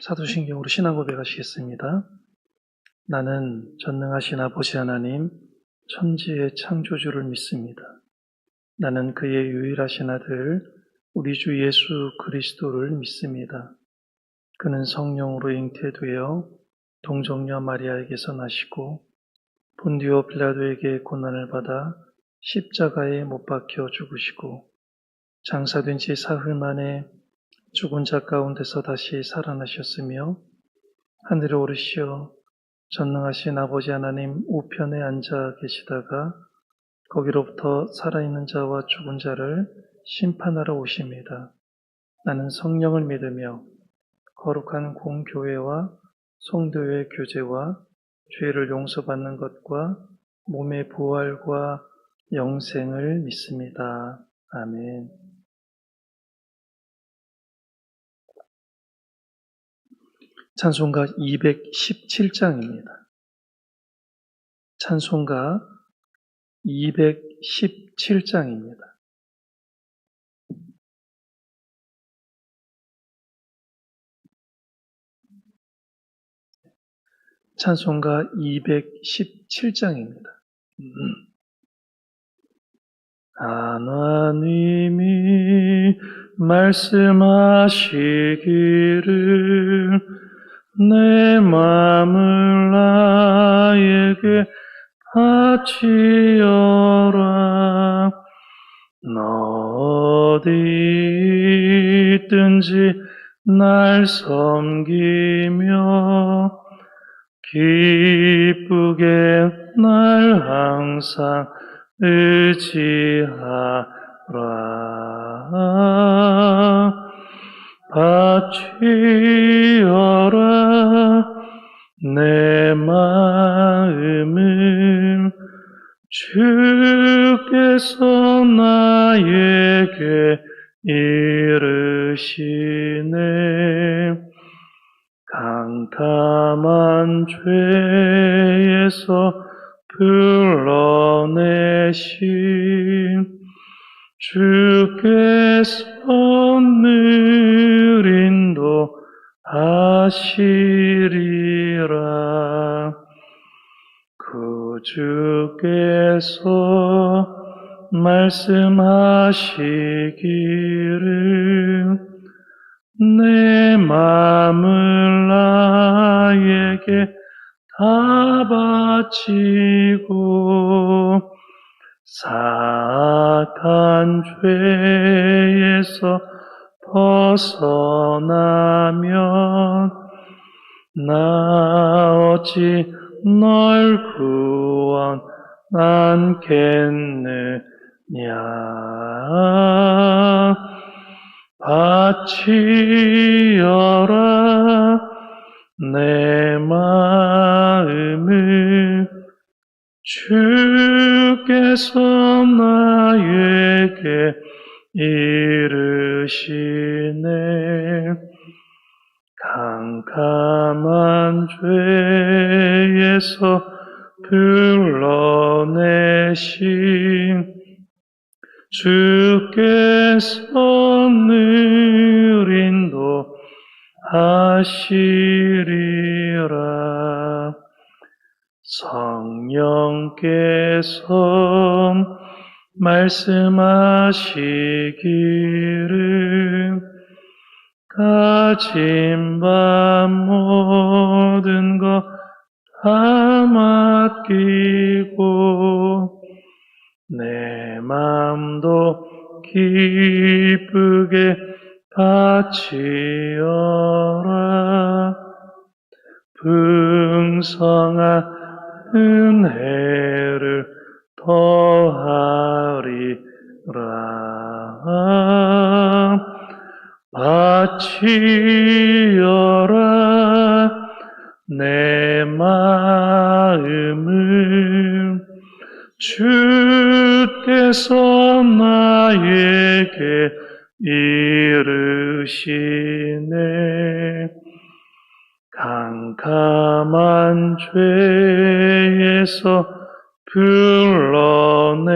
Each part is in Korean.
사도신경으로 신앙 고백하시겠습니다. 나는 전능하신 아버지 하나님, 천지의 창조주를 믿습니다. 나는 그의 유일하신 아들, 우리 주 예수 그리스도를 믿습니다. 그는 성령으로 잉태되어 동정녀 마리아에게서 나시고 본디오 빌라도에게 고난을 받아 십자가에 못 박혀 죽으시고 장사된 지 사흘 만에 죽은 자 가운데서 다시 살아나셨으며 하늘에 오르시어 전능하신 아버지 하나님 우편에 앉아 계시다가 거기로부터 살아있는 자와 죽은 자를 심판하러 오십니다. 나는 성령을 믿으며 거룩한 공교회와 성도의 교제와 죄를 용서받는 것과 몸의 부활과 영생을 믿습니다. 아멘. 찬송가 217장입니다. 찬송가 217장입니다. 찬송가 217장입니다. 하나님이 말씀하시기를 내 마음을 나에게 바치어라. 너 어디 있든지 날 섬기며 기쁘게 날 항상 의지하라. 바치어라 내 마음을 주께서 나에게 이르시네. 캄캄한 죄에서 불러내신 주께서 늘 인도하시리라. 구주께서 말씀하시기를 내 마음을 나에게 다 바치고 사악한 죄에서 벗어나면 나 어찌 널 구원하겠느냐. 바치어라 내 마음을 주께서 나에게 이르시네. 캄캄한 죄에서 불러내신 주께서 늘 인도하시리라. 성령께서 말씀하시기를 가진 바 모든 것 다 맡기고 내 마음도 기쁘게 바치어라. 풍성한 은혜를 더하리라. 바치어라 내 마음을 주께서 나에게 이르시네. 캄캄한 죄에서 불러내신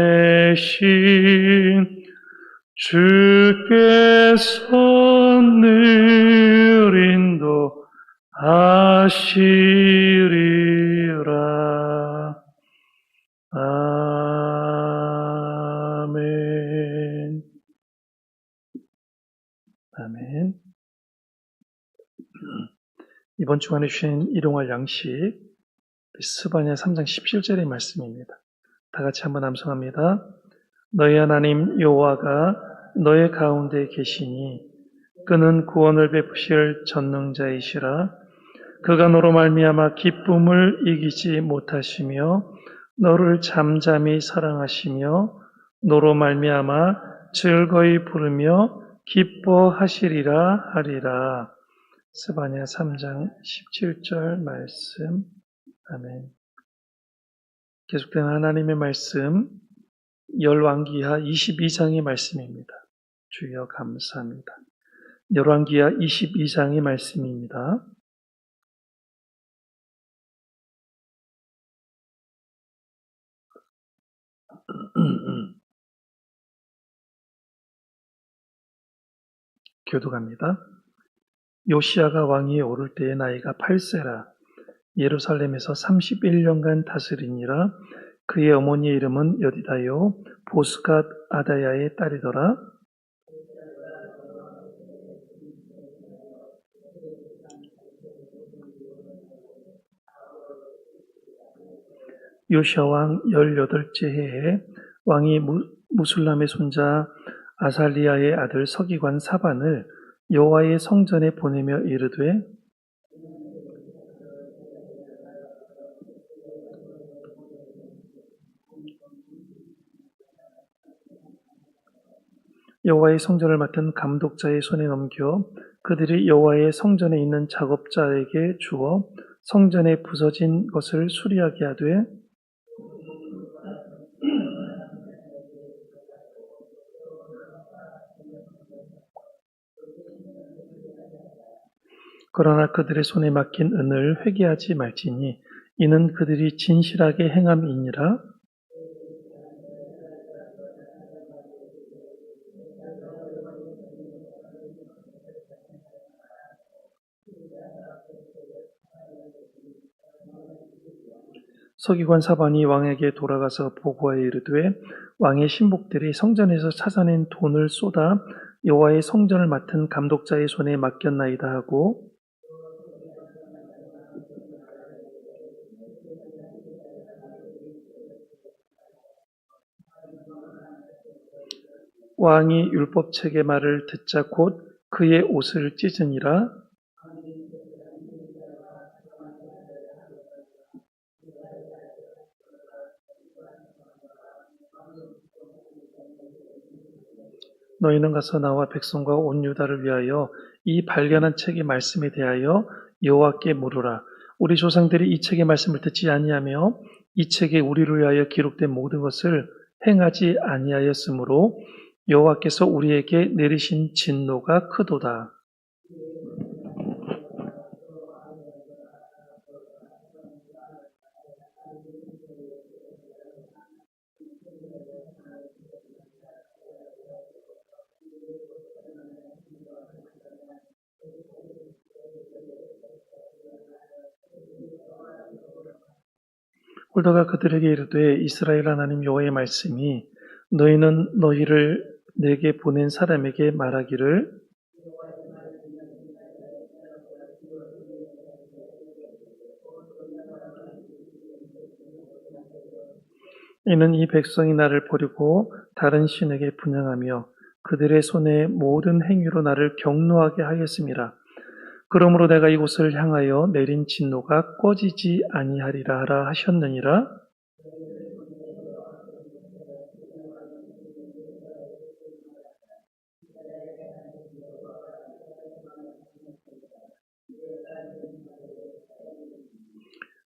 주께서 늘 하시리라. 아멘. 아멘. 이번 주간에 주신 일용할 양식, 스바냐 3장 17절의 말씀입니다. 다 같이 한번 암송합니다. 너희 하나님 여호와가 너의 가운데 계시니 그는 구원을 베푸실 전능자이시라. 그가 너로 말미암아 기쁨을 이기지 못하시며 너를 잠잠히 사랑하시며 너로 말미암아 즐거이 부르며 기뻐하시리라 하리라. 스바냐 3장 17절 말씀. 아멘. 계속되는 하나님의 말씀, 열왕기하 22장의 말씀입니다. 주여 감사합니다. 열왕기하 22장의 말씀입니다. 교독합니다. 요시야가 왕위에 오를 때의 나이가 8세라. 예루살렘에서 31년간 다스리니라. 그의 어머니의 이름은 여디다요 보스갓 아다야의 딸이더라. 요시야 왕 18째 해에 왕이 무술람의 손자 아살리야의 아들 서기관 사반을 여호와의 성전에 보내며 이르되 여호와의 성전을 맡은 감독자의 손에 넘겨 그들이 여호와의 성전에 있는 작업자에게 주어 성전에 부서진 것을 수리하게 하되 그러나 그들의 손에 맡긴 은을 회개하지 말지니 이는 그들이 진실하게 행함이니라. 서기관 사반이 왕에게 돌아가서 보고하여 이르되 왕의 신복들이 성전에서 찾아낸 돈을 쏟아 여호와의 성전을 맡은 감독자의 손에 맡겼나이다 하고 왕이 율법책의 말을 듣자 곧 그의 옷을 찢으니라. 너희는 가서 나와 백성과 온 유다를 위하여 이 발견한 책의 말씀에 대하여 여호와께 물으라. 우리 조상들이 이 책의 말씀을 듣지 아니하며 이 책에 우리를 위하여 기록된 모든 것을 행하지 아니하였으므로 여호와께서 우리에게 내리신 진노가 크도다. 홀더가 그들에게 이르되 이스라엘 하나님 여호와의 말씀이 너희는 너희를 내게 보낸 사람에게 말하기를 이는 이 백성이 나를 버리고 다른 신에게 분향하며 그들의 손의 모든 행위로 나를 경노하게 하였음이라. 그러므로 내가 이곳을 향하여 내린 진노가 꺼지지 아니하리라 하라 하셨느니라.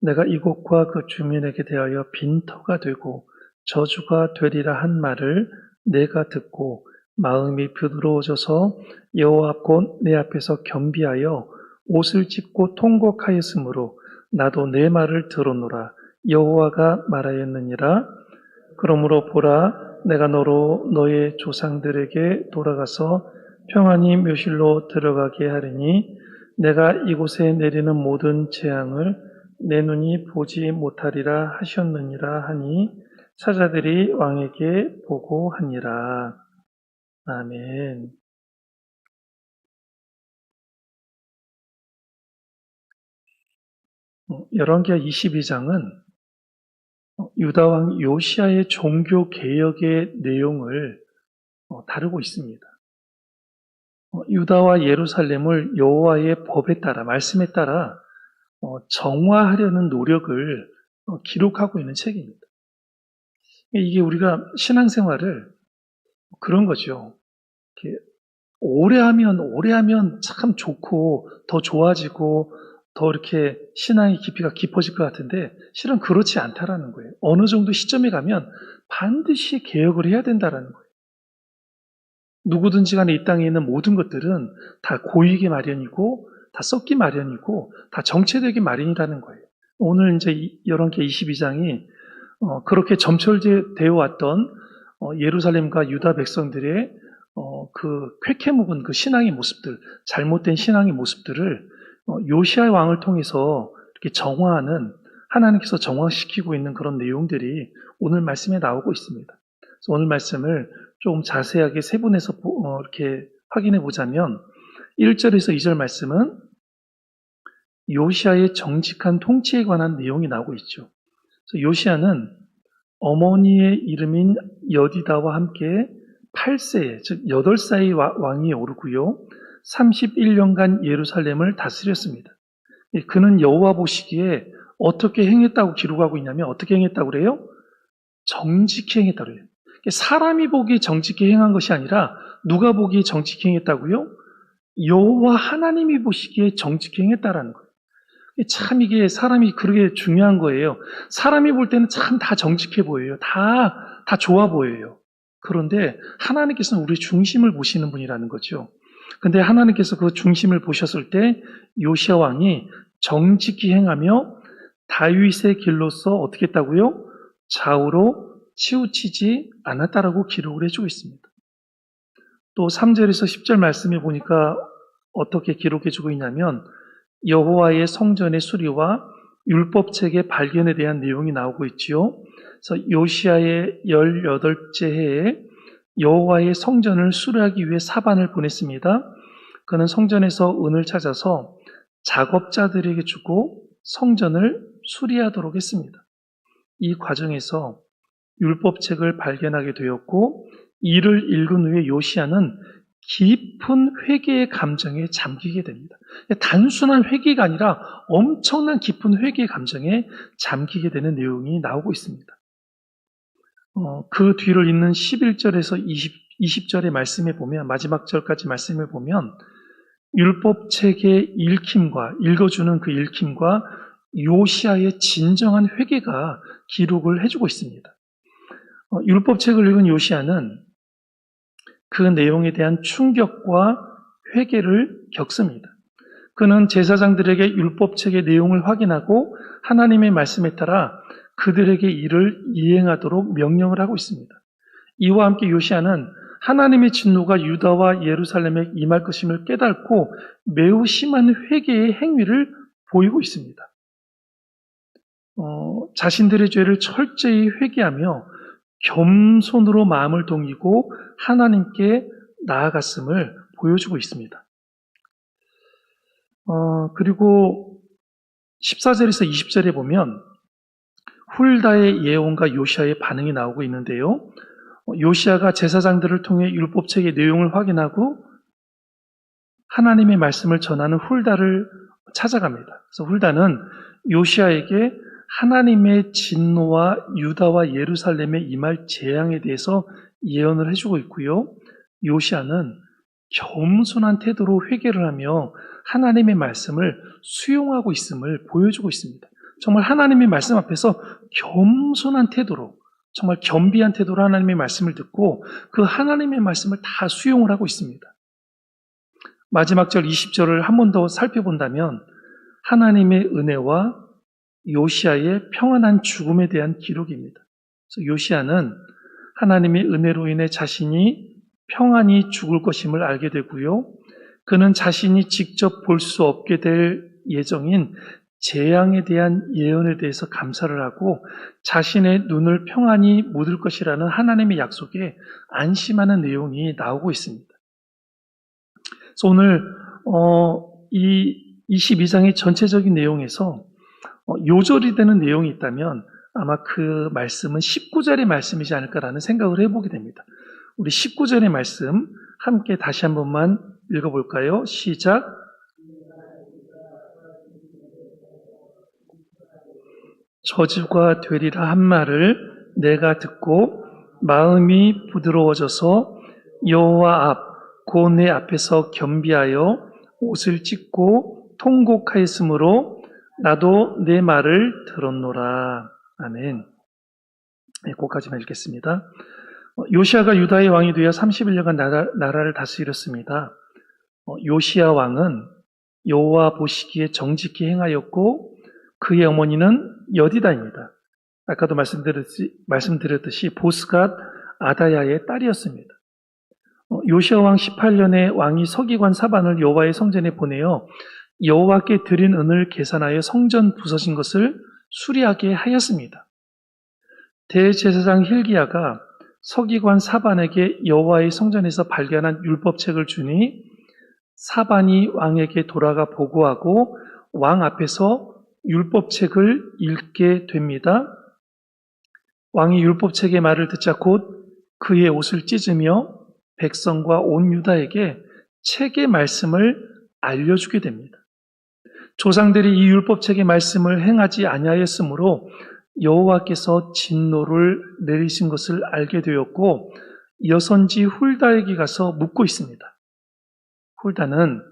내가 이곳과 그 주민에게 대하여 빈터가 되고 저주가 되리라 한 말을 내가 듣고 마음이 부드러워져서 여호와 곧 내 앞에서 겸비하여 옷을 찢고 통곡하였으므로 나도 내 말을 들었노라. 여호와가 말하였느니라. 그러므로 보라, 내가 너로 너의 조상들에게 돌아가서 평안히 묘실로 들어가게 하리니 내가 이곳에 내리는 모든 재앙을 내 눈이 보지 못하리라 하셨느니라 하니 사자들이 왕에게 보고하니라. 아멘. 열왕기하 22장은 유다 왕 요시야의 종교 개혁의 내용을 다루고 있습니다. 유다와 예루살렘을 여호와의 법에 따라, 말씀에 따라 정화하려는 노력을 기록하고 있는 책입니다. 이게 우리가 신앙생활을 그런 거죠. 이렇게 오래 하면 참 좋고 더 좋아지고 더 이렇게 신앙의 깊이가 깊어질 것 같은데 실은 그렇지 않다라는 거예요. 어느 정도 시점에 가면 반드시 개혁을 해야 된다라는 거예요. 누구든지 간에 이 땅에 있는 모든 것들은 다 고이기 마련이고 다 썩기 마련이고 다 정체되기 마련이라는 거예요. 오늘 이제 열왕기하 22장이 그렇게 점철되어 왔던 예루살렘과 유다 백성들의 그 쾌캐묵은 그 신앙의 모습들, 잘못된 신앙의 모습들을 요시야 왕을 통해서 이렇게 정화하는, 하나님께서 정화시키고 있는 그런 내용들이 오늘 말씀에 나오고 있습니다. 그래서 오늘 말씀을 좀 자세하게 세분해서 이렇게 확인해 보자면 1절에서 2절 말씀은 요시야의 정직한 통치에 관한 내용이 나오고 있죠. 그래서 요시야는 어머니의 이름인 여디다와 함께 8세, 즉 8살의 왕이 오르고요. 31년간 예루살렘을 다스렸습니다. 그는 여호와 보시기에 어떻게 행했다고 기록하고 있냐면 어떻게 행했다고 그래요? 정직히 행했다고 그래요. 사람이 보기에 정직히 행한 것이 아니라 누가 보기에 정직히 행했다고요? 여호와 하나님이 보시기에 정직히 행했다라는 거예요. 참 이게 사람이 그렇게 중요한 거예요. 사람이 볼 때는 참 다 정직해 보여요. 다 좋아 보여요. 그런데 하나님께서는 우리 중심을 보시는 분이라는 거죠. 근데 하나님께서 그 중심을 보셨을 때 요시야 왕이 정직히 행하며 다윗의 길로서 어떻게 했다고요? 좌우로 치우치지 않았다라고 기록을 해주고 있습니다. 또 3절에서 10절 말씀에 보니까 어떻게 기록해주고 있냐면 여호와의 성전의 수리와 율법책의 발견에 대한 내용이 나오고 있지요. 그래서 요시야의 18째 해에 여호와의 성전을 수리하기 위해 사반을 보냈습니다. 그는 성전에서 은을 찾아서 작업자들에게 주고 성전을 수리하도록 했습니다. 이 과정에서 율법책을 발견하게 되었고 이를 읽은 후에 요시야는 깊은 회개의 감정에 잠기게 됩니다. 단순한 회개가 아니라 엄청난 깊은 회개의 감정에 잠기게 되는 내용이 나오고 있습니다. 그 뒤를 잇는 11절에서 20절의 말씀에 보면, 마지막 절까지 말씀을 보면 율법책의 읽힘과 읽어주는 그 읽힘과 요시야의 진정한 회개가 기록을 해주고 있습니다. 율법책을 읽은 요시야는 그 내용에 대한 충격과 회개를 겪습니다. 그는 제사장들에게 율법책의 내용을 확인하고 하나님의 말씀에 따라 그들에게 이를 이행하도록 명령을 하고 있습니다. 이와 함께 요시야는 하나님의 진노가 유다와 예루살렘에 임할 것임을 깨닫고 매우 심한 회개의 행위를 보이고 있습니다. 자신들의 죄를 철저히 회개하며 겸손으로 마음을 동이고 하나님께 나아갔음을 보여주고 있습니다. 그리고 14절에서 20절에 보면 훌다의 예언과 요시야의 반응이 나오고 있는데요. 요시야가 제사장들을 통해 율법책의 내용을 확인하고 하나님의 말씀을 전하는 훌다를 찾아갑니다. 그래서 훌다는 요시야에게 하나님의 진노와 유다와 예루살렘에 임할 재앙에 대해서 예언을 해주고 있고요. 요시야는 겸손한 태도로 회개를 하며 하나님의 말씀을 수용하고 있음을 보여주고 있습니다. 정말 하나님의 말씀 앞에서 겸손한 태도로, 정말 겸비한 태도로 하나님의 말씀을 듣고 그 하나님의 말씀을 다 수용을 하고 있습니다. 마지막 절 20절을 한 번 더 살펴본다면 하나님의 은혜와 요시야의 평안한 죽음에 대한 기록입니다. 그래서 요시야는 하나님의 은혜로 인해 자신이 평안히 죽을 것임을 알게 되고요. 그는 자신이 직접 볼 수 없게 될 예정인 재앙에 대한 예언에 대해서 감사를 하고 자신의 눈을 평안히 묻을 것이라는 하나님의 약속에 안심하는 내용이 나오고 있습니다. 그래서 오늘 이 22장의 전체적인 내용에서 요절이 되는 내용이 있다면 아마 그 말씀은 19절의 말씀이지 않을까라는 생각을 해보게 됩니다. 우리 19절의 말씀 함께 다시 한 번만 읽어볼까요? 시작. 저주가 되리라 한 말을 내가 듣고 마음이 부드러워져서 여호와 앞 곧 내 앞에서 겸비하여 옷을 찢고 통곡하였으므로 나도 내 말을 들었노라. 아멘. 네, 거기까지만 읽겠습니다. 요시아가 유다의 왕이 되어 31년간 나라를 다스렸습니다. 요시아 왕은 여호와 보시기에 정직히 행하였고 그의 어머니는 여디다입니다. 아까도 말씀드렸듯이 보스갓 아다야의 딸이었습니다. 요시아 왕 18년에 왕이 서기관 사반을 여호와의 성전에 보내어 여호와께 드린 은을 계산하여 성전 부서진 것을 수리하게 하였습니다. 대제사장 hil기야가 서기관 사반에게 여호와의 성전에서 발견한 율법책을 주니 사반이 왕에게 돌아가 보고하고 왕 앞에서 율법책을 읽게 됩니다. 왕이 율법책의 말을 듣자 곧 그의 옷을 찢으며 백성과 온 유다에게 책의 말씀을 알려주게 됩니다. 조상들이 이 율법책의 말씀을 행하지 아니하였으므로 여호와께서 진노를 내리신 것을 알게 되었고 여선지 훌다에게 가서 묻고 있습니다. 훌다는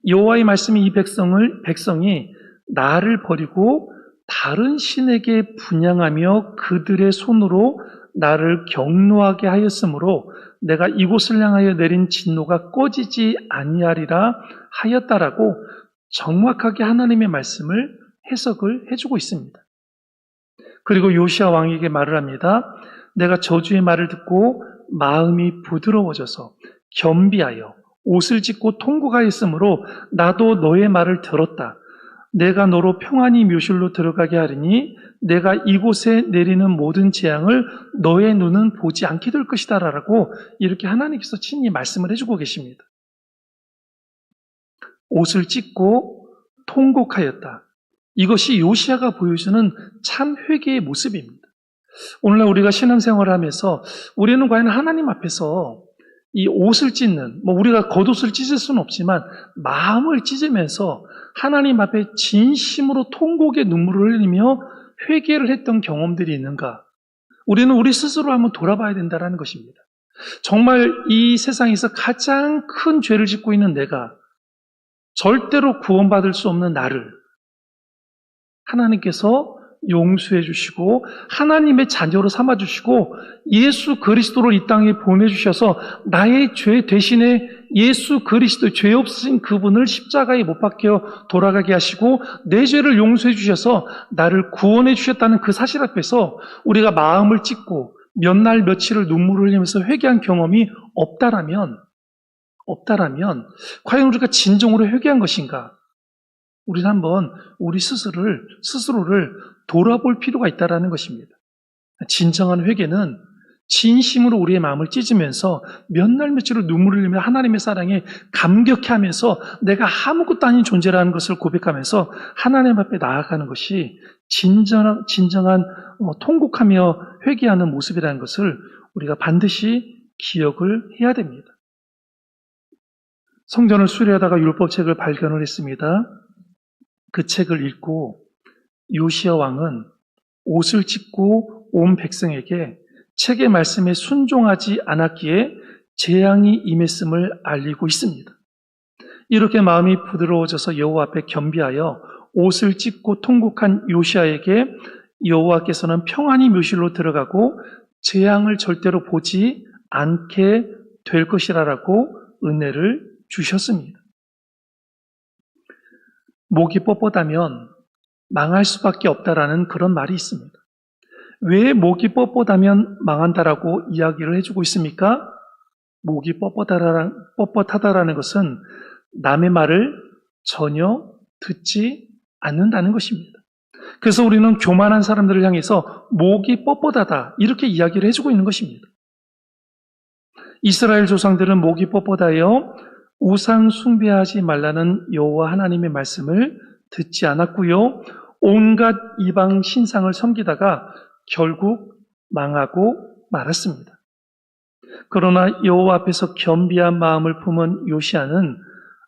여호와의 말씀이 이 백성이 나를 버리고 다른 신에게 분향하며 그들의 손으로 나를 경노하게 하였으므로 내가 이곳을 향하여 내린 진노가 꺼지지 아니하리라 하였다라고 정확하게 하나님의 말씀을 해석을 해주고 있습니다. 그리고 요시아 왕에게 말을 합니다. 내가 저주의 말을 듣고 마음이 부드러워져서 겸비하여 옷을 찢고 통곡하였으므로 나도 너의 말을 들었다. 내가 너로 평안히 묘실로 들어가게 하리니 내가 이곳에 내리는 모든 재앙을 너의 눈은 보지 않게 될 것이다 라고 이렇게 하나님께서 친히 말씀을 해주고 계십니다. 옷을 찢고 통곡하였다. 이것이 요시아가 보여주는 참 회개의 모습입니다. 오늘날 우리가 신앙생활을 하면서 우리는 과연 하나님 앞에서 이 옷을 찢는, 우리가 겉옷을 찢을 수는 없지만 마음을 찢으면서 하나님 앞에 진심으로 통곡의 눈물을 흘리며 회개를 했던 경험들이 있는가? 우리는 우리 스스로 한번 돌아봐야 된다는 것입니다. 정말 이 세상에서 가장 큰 죄를 짓고 있는 내가 절대로 구원받을 수 없는 나를 하나님께서 용서해 주시고 하나님의 자녀로 삼아 주시고 예수 그리스도를 이 땅에 보내주셔서 나의 죄 대신에 예수 그리스도 죄 없으신 그분을 십자가에 못 박혀 돌아가게 하시고 내 죄를 용서해 주셔서 나를 구원해 주셨다는 그 사실 앞에서 우리가 마음을 찢고 몇 날 며칠을 눈물을 흘리면서 회개한 경험이 없다라면 과연 우리가 진정으로 회개한 것인가? 우리는 한번 우리 스스로를 돌아볼 필요가 있다는 것입니다. 진정한 회개는 진심으로 우리의 마음을 찢으면서 몇 날 며칠을 눈물을 흘리며 하나님의 사랑에 감격해하면서 내가 아무것도 아닌 존재라는 것을 고백하면서 하나님 앞에 나아가는 것이 진정한 통곡하며 회개하는 모습이라는 것을 우리가 반드시 기억을 해야 됩니다. 성전을 수리하다가 율법책을 발견을 했습니다. 그 책을 읽고 요시아 왕은 옷을 찢고 온 백성에게 책의 말씀에 순종하지 않았기에 재앙이 임했음을 알리고 있습니다. 이렇게 마음이 부드러워져서 여호와 앞에 겸비하여 옷을 찢고 통곡한 요시아에게 여호와께서는 평안히 묘실로 들어가고 재앙을 절대로 보지 않게 될 것이라고 은혜를 주셨습니다. 목이 뻣뻣하면 망할 수밖에 없다라는 그런 말이 있습니다. 왜 목이 뻣뻣하면 망한다라고 이야기를 해주고 있습니까? 목이 뻣뻣하다라는 것은 남의 말을 전혀 듣지 않는다는 것입니다. 그래서 우리는 교만한 사람들을 향해서 목이 뻣뻣하다 이렇게 이야기를 해주고 있는 것입니다. 이스라엘 조상들은 목이 뻣뻣하여 우상 숭배하지 말라는 여호와 하나님의 말씀을 듣지 않았고요. 온갖 이방 신상을 섬기다가 결국 망하고 말았습니다. 그러나 여호와 앞에서 겸비한 마음을 품은 요시야는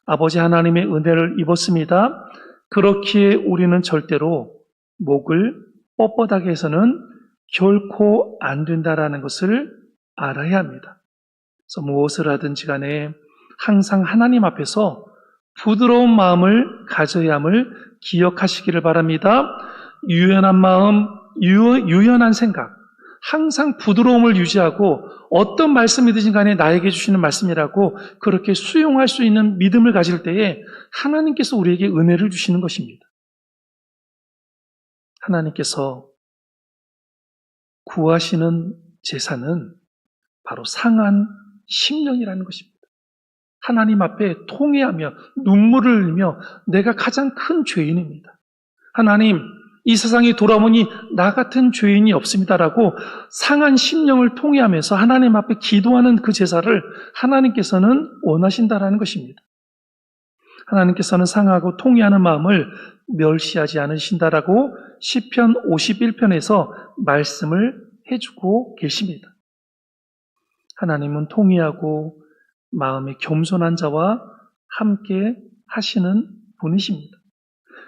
아버지 하나님의 은혜를 입었습니다. 그렇기에 우리는 절대로 목을 뻣뻣하게 해서는 결코 안 된다라는 것을 알아야 합니다. 그래서 무엇을 하든지 간에 항상 하나님 앞에서 부드러운 마음을 가져야 함을 기억하시기를 바랍니다. 유연한 마음, 유연한 생각, 항상 부드러움을 유지하고 어떤 말씀이든지 간에 나에게 주시는 말씀이라고 그렇게 수용할 수 있는 믿음을 가질 때에 하나님께서 우리에게 은혜를 주시는 것입니다. 하나님께서 구하시는 제사는 바로 상한 심령이라는 것입니다. 하나님 앞에 통회하며 눈물을 흘리며 내가 가장 큰 죄인입니다. 하나님, 이 세상에 돌아보니 나 같은 죄인이 없습니다라고 상한 심령을 통회하면서 하나님 앞에 기도하는 그 제사를 하나님께서는 원하신다라는 것입니다. 하나님께서는 상하고 통회하는 마음을 멸시하지 않으신다라고 시편 51편에서 말씀을 해주고 계십니다. 하나님은 통회하고 마음이 겸손한 자와 함께 하시는 분이십니다.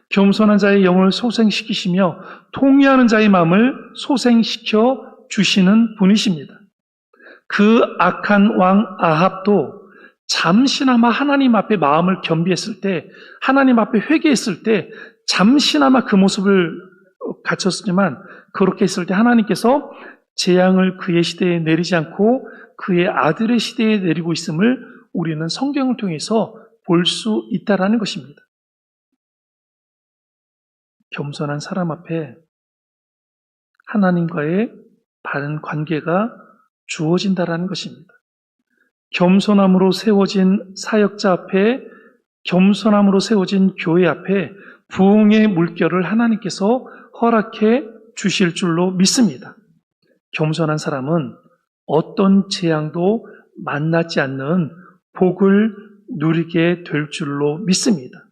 겸손한 자의 영을 소생시키시며 통회하는 자의 마음을 소생시켜 주시는 분이십니다. 그 악한 왕 아합도 잠시나마 하나님 앞에 마음을 겸비했을 때, 하나님 앞에 회개했을 때 잠시나마 그 모습을 갖췄지만 그렇게 했을 때 하나님께서 재앙을 그의 시대에 내리지 않고 그의 아들의 시대에 내리고 있음을 우리는 성경을 통해서 볼 수 있다라는 것입니다. 겸손한 사람 앞에 하나님과의 바른 관계가 주어진다라는 것입니다. 겸손함으로 세워진 사역자 앞에, 겸손함으로 세워진 교회 앞에 부흥의 물결을 하나님께서 허락해 주실 줄로 믿습니다. 겸손한 사람은 어떤 재앙도 만나지 않는 복을 누리게 될 줄로 믿습니다.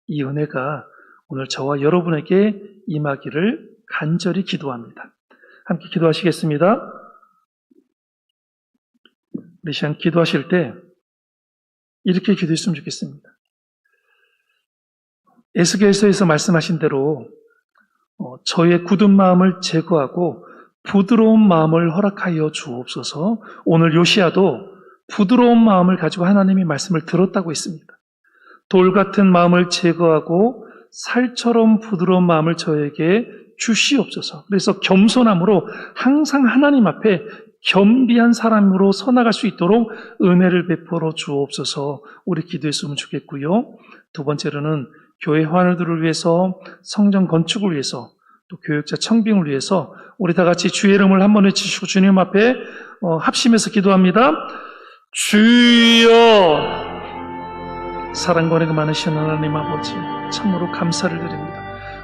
이 은혜가 오늘 저와 여러분에게 임하기를 간절히 기도합니다. 함께 기도하시겠습니다. 우리 시간 기도하실 때 이렇게 기도했으면 좋겠습니다. 에스겔서에서 말씀하신 대로 저의 굳은 마음을 제거하고 부드러운 마음을 허락하여 주옵소서. 오늘 요시야도 부드러운 마음을 가지고 하나님의 말씀을 들었다고 했습니다. 돌 같은 마음을 제거하고 살처럼 부드러운 마음을 저에게 주시옵소서. 그래서 겸손함으로 항상 하나님 앞에 겸비한 사람으로 서나갈 수 있도록 은혜를 베풀어 주옵소서. 우리 기도했으면 좋겠고요. 두 번째로는 교회 환우들을 위해서, 성전 건축을 위해서, 또 교육자 청빙을 위해서 우리 다 같이 주의 이름을 한번 외치시고 주님 앞에 합심해서 기도합니다. 주여! 사랑과 은혜가 많으신 하나님 아버지, 참으로 감사를 드립니다.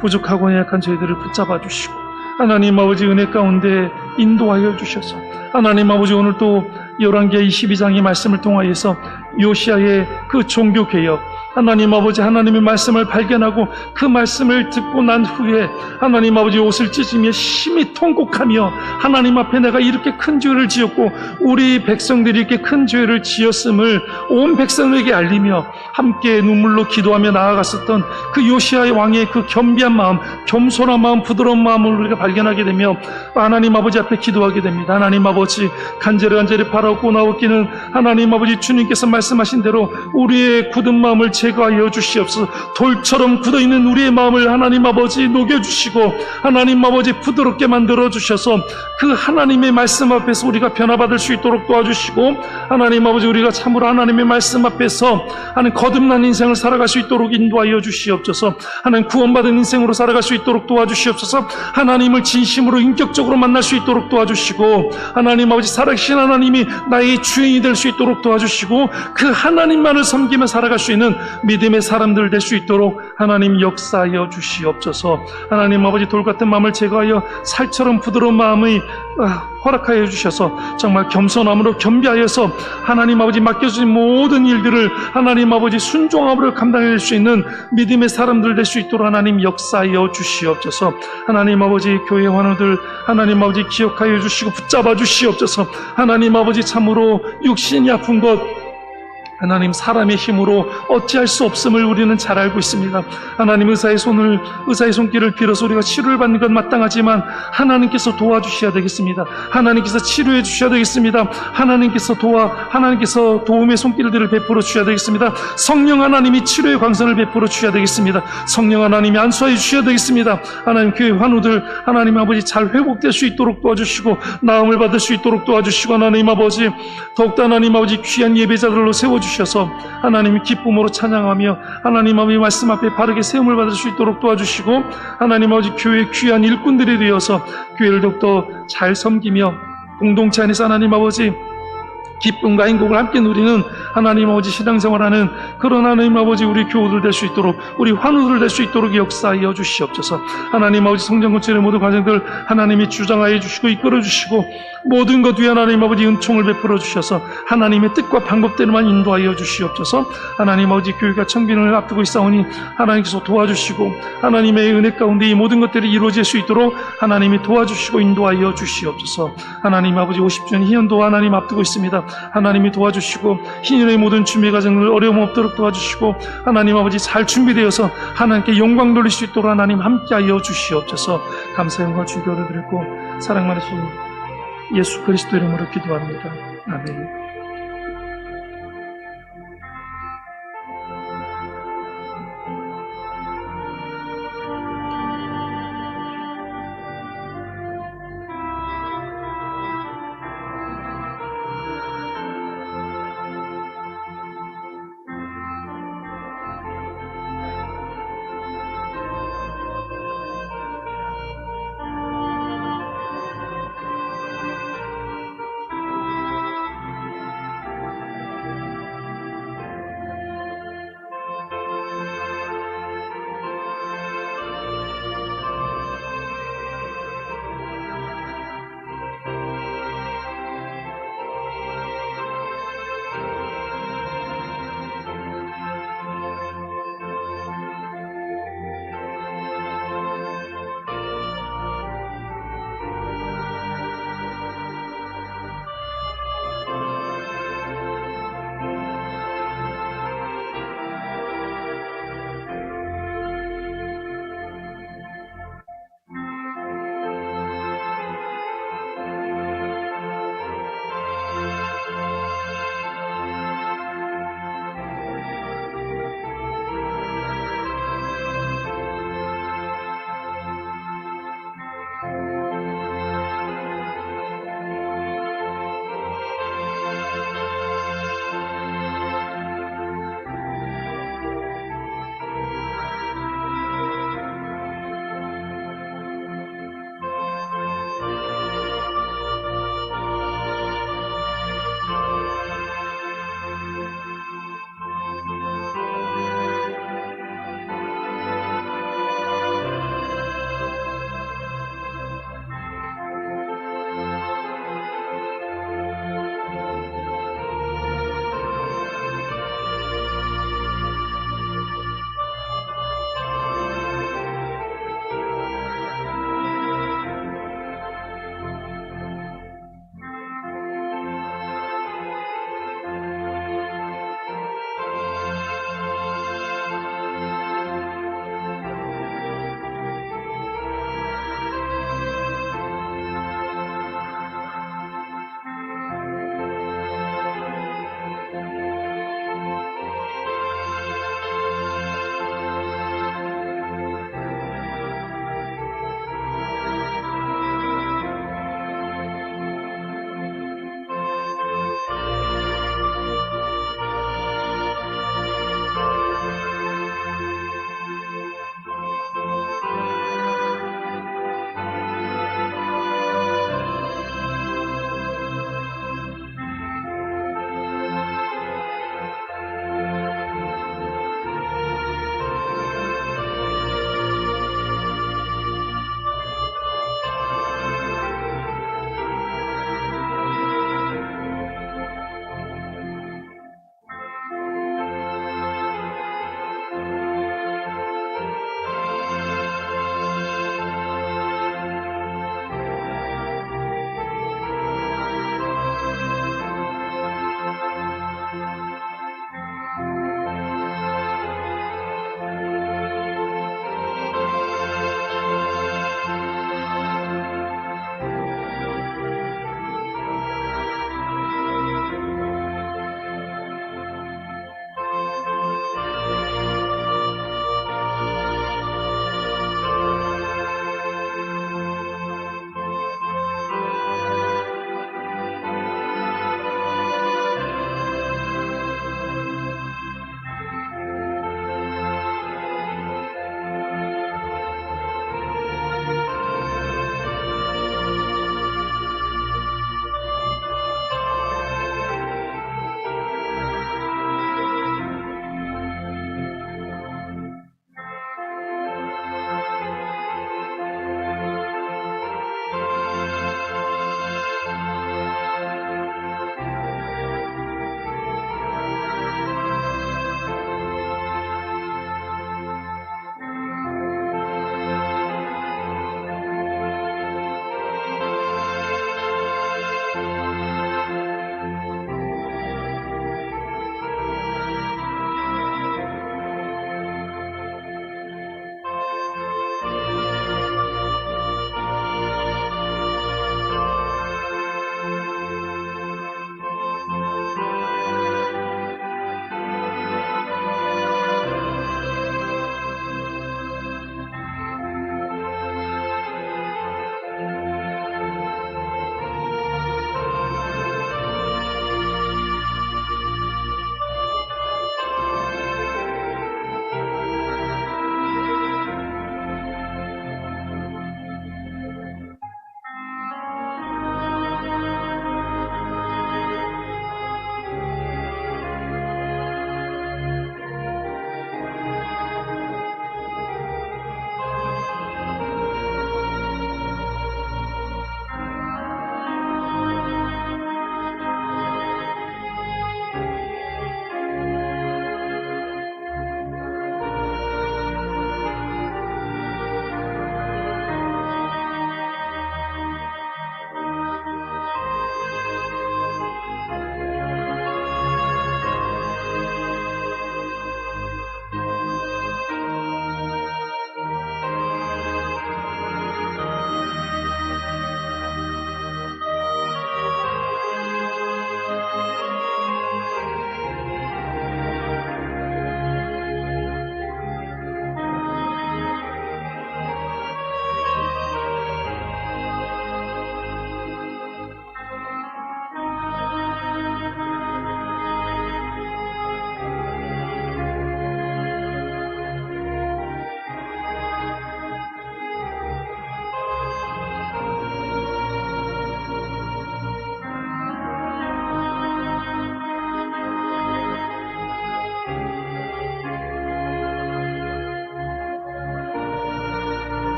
부족하고 연약한 저희들을 붙잡아 주시고 하나님 아버지 은혜 가운데 인도하여 주셔서 하나님 아버지 오늘 또 열왕기하 22장의 말씀을 통하여서 요시야의 그 종교개혁, 하나님 아버지 하나님의 말씀을 발견하고 그 말씀을 듣고 난 후에 하나님 아버지 옷을 찢으며 심히 통곡하며 하나님 앞에 내가 이렇게 큰 죄를 지었고 우리 백성들이 이렇게 큰 죄를 지었음을 온 백성에게 알리며 함께 눈물로 기도하며 나아갔었던 그 요시야 왕의 그 겸비한 마음, 겸손한 마음, 부드러운 마음을 우리가 발견하게 되며 하나님 아버지 앞에 기도하게 됩니다. 하나님 아버지 간절히 바라고 나오기는 하나님 아버지 주님께서 말씀하신 대로 우리의 굳은 마음을 제거하여 주시옵소서. 돌처럼 굳어있는 우리의 마음을 하나님 아버지 녹여주시고 하나님 아버지 부드럽게 만들어 주셔서 그 하나님의 말씀 앞에서 우리가 변화받을 수 있도록 도와주시고 하나님 아버지 우리가 참으로 하나님의 말씀 앞에서 하는 거듭난 인생을 살아갈 수 있도록 인도하여 주시옵소서. 하나님 구원받은 인생으로 살아갈 수 있도록 도와주시옵소서. 하나님을 진심으로 인격적으로 만날 수 있도록 도와주시고 하나님 아버지 살아계신 하나님이 나의 주인이 될 수 있도록 도와주시고 그 하나님만을 섬기며 살아갈 수 있는 믿음의 사람들 될 수 있도록 하나님 역사하여 주시옵소서. 하나님 아버지 돌같은 마음을 제거하여 살처럼 부드러운 마음의 허락하여 주셔서 정말 겸손함으로 겸비하여서 하나님 아버지 맡겨주신 모든 일들을 하나님 아버지 순종함으로 감당할 수 있는 믿음의 사람들 될 수 있도록 하나님 역사하여 주시옵소서. 하나님 아버지 교회 환우들 하나님 아버지 기억하여 주시고 붙잡아 주시옵소서. 하나님 아버지 참으로 육신이 아픈 것 하나님 사람의 힘으로 어찌할 수 없음을 우리는 잘 알고 있습니다. 하나님 의사의 손길을 빌어서 우리가 치료를 받는 건 마땅하지만 하나님께서 도와주셔야 되겠습니다. 하나님께서 치료해 주셔야 되겠습니다. 하나님께서 도움의 손길들을 베풀어 주셔야 되겠습니다. 성령 하나님이 치료의 광선을 베풀어 주셔야 되겠습니다. 성령 하나님이 안수하여 주셔야 되겠습니다. 하나님 교회 환우들 하나님 아버지 잘 회복될 수 있도록 도와주시고 나음을 받을 수 있도록 도와주시고 하나님 아버지 더욱더 하나님 아버지 귀한 예배자들로 세워주셔서 하나님이 기쁨으로 찬양하며 하나님 아버지 말씀 앞에 바르게 세움을 받을 수 있도록 도와주시고 하나님 아버지 교회의 귀한 일꾼들이 되어서 교회를 더욱더 잘 섬기며 공동체 안에서 하나님 아버지 기쁨과 행복을 함께 누리는 하나님 아버지 신앙생활하는 그런 하나님 아버지 우리 교우들 될 수 있도록 우리 환우들 될 수 있도록 역사하여 주시옵소서. 하나님 아버지 성전 건축의 모든 과정들 하나님이 주장하여 주시고 이끌어 주시고 모든 것 위에 하나님 아버지 은총을 베풀어 주셔서 하나님의 뜻과 방법대로만 인도하여 주시옵소서. 하나님 아버지 교회가 청빈을 앞두고 있사오니 하나님께서 도와주시고 하나님의 은혜 가운데 이 모든 것들이 이루어질 수 있도록 하나님이 도와주시고 인도하여 주시옵소서. 하나님 아버지 50주년 희년도 하나님 앞두고 있습니다. 하나님이 도와주시고 희년의 모든 준비 과정을 어려움 없도록 도와주시고 하나님 아버지 잘 준비되어서 하나님께 영광 돌릴 수 있도록 하나님 함께하여 주시옵소서. 감사 영광 주기를 드리고 사랑 많으신 예수 그리스도 이름으로 기도합니다. 아멘.